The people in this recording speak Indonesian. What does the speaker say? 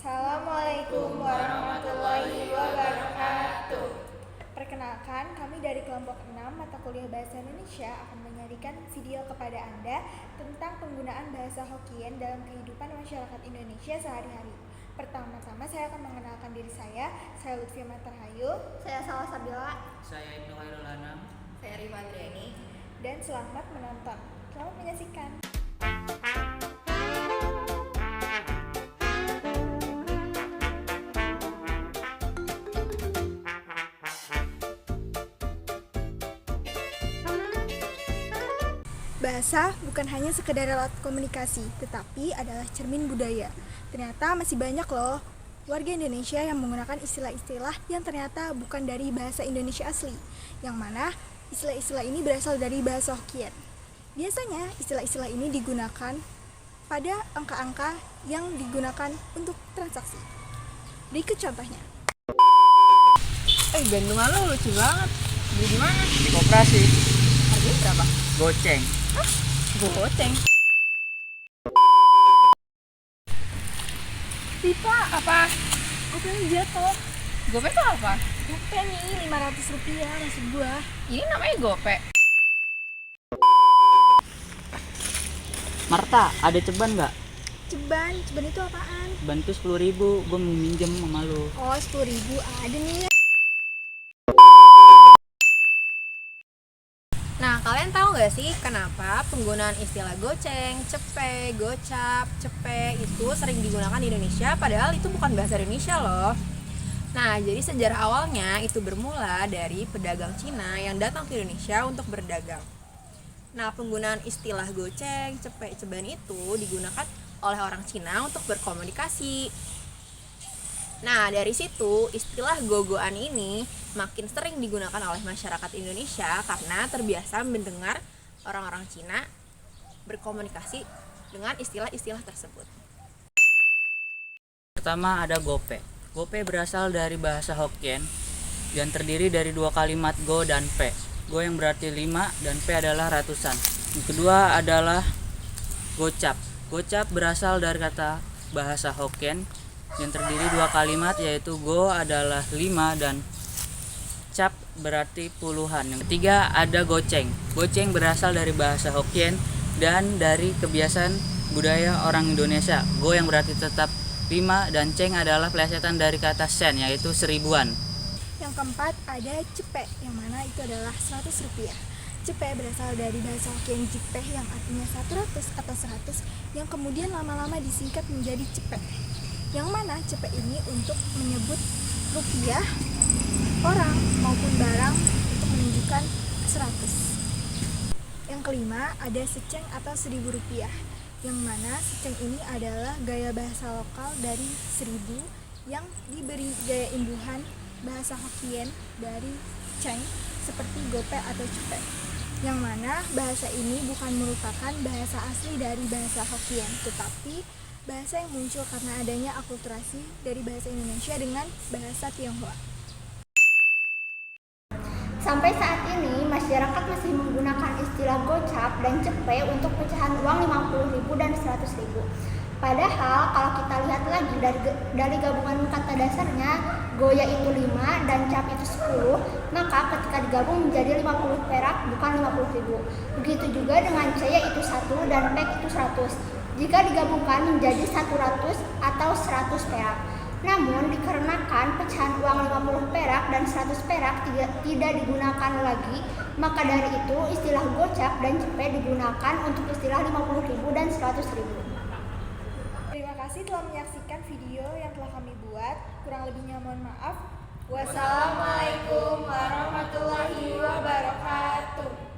Assalamualaikum warahmatullahi wabarakatuh. Perkenalkan, kami dari kelompok 6 mata kuliah Bahasa Indonesia akan menyajikan video kepada Anda tentang penggunaan bahasa Hokkien dalam kehidupan masyarakat Indonesia sehari-hari. Pertama-tama saya akan mengenalkan diri saya Lutfia Matarhayu. Saya Salwa Sabila. Saya Ibnu Khairul Anam. Saya Rima Andriani. Dan selamat menonton. Selamat menyaksikan. Bahasa bukan hanya sekedar alat komunikasi, tetapi adalah cermin budaya. Ternyata masih banyak loh warga Indonesia yang menggunakan istilah-istilah yang ternyata bukan dari bahasa Indonesia asli, yang mana istilah-istilah ini berasal dari bahasa Hokkien. Biasanya istilah-istilah ini digunakan pada angka-angka yang digunakan untuk transaksi. Berikut contohnya. Gantungan lo lucu banget. Beli di mana? Di koperasi. Harganya berapa? Goceng. Hah? Goceng. Pipa, Apa? gope jatuh. Gope itu apa? Gope nih, Rp500 maksud gua. Ini namanya gope. Marta, ada ceban nggak? Ceban itu apaan? Ceban itu 10.000, gue mau minjem sama lu. Oh, 10.000 ada nih. Nah, kalian tahu nggak sih kenapa penggunaan istilah goceng, cepe, gocap, cepe itu sering digunakan di Indonesia padahal itu bukan bahasa Indonesia loh. Nah, jadi sejarah awalnya itu bermula dari pedagang Cina yang datang ke Indonesia untuk berdagang. Nah, penggunaan istilah goceng, cepe, ceban itu digunakan oleh orang Cina untuk berkomunikasi. Nah, dari situ istilah gogoan ini makin sering digunakan oleh masyarakat Indonesia karena terbiasa mendengar orang-orang Cina berkomunikasi dengan istilah-istilah tersebut. Pertama ada gope. Gope berasal dari bahasa Hokkien dan terdiri dari dua kalimat go dan pe. Go yang berarti 5 dan pe adalah ratusan. Yang kedua adalah gocap. Gocap berasal dari kata bahasa Hokkien yang terdiri dua kalimat yaitu go adalah 5 dan cap berarti puluhan. Yang ketiga ada goceng. Goceng berasal dari bahasa Hokkien dan dari kebiasaan budaya orang Indonesia. Go yang berarti tetap 5 dan ceng adalah plesetan dari kata sen yaitu seribuan. Yang keempat ada cepe, yang mana itu adalah Rp100. Cepe berasal dari bahasa Hokkien jipeh yang artinya 100 atau 100 yang kemudian lama-lama disingkat menjadi cepe. Yang mana cepe ini untuk menyebut rupiah, orang maupun barang untuk menunjukkan 100. Yang kelima ada seceng atau Rp1.000, yang mana seceng ini adalah gaya bahasa lokal dari 1000 yang diberi gaya imbuhan bahasa Hokkien dari ceng seperti gope atau cepe. Yang mana bahasa ini bukan merupakan bahasa asli dari bahasa Hokkien, tetapi bahasa yang muncul karena adanya akulturasi dari bahasa Indonesia dengan bahasa Tionghoa. Sampai saat ini, masyarakat masih menggunakan istilah gocap dan cepe untuk pecahan uang 50.000 dan 100.000. Padahal kalau kita lihat lagi dari gabungan kata dasarnya, goya itu 5 dan cap itu 10, maka ketika digabung menjadi 50 perak bukan 50.000. Begitu juga dengan c yaitu 1 dan pek itu 100. Jika digabungkan menjadi 100 atau 100 perak. Namun dikarenakan pecahan uang 50 perak dan 100 perak tidak digunakan lagi, maka dari itu istilah gocap dan cepe digunakan untuk istilah 50.000 dan 100.000. Terima kasih telah menyaksikan video yang telah kami buat. Kurang lebihnya mohon maaf. Wassalamualaikum warahmatullahi wabarakatuh.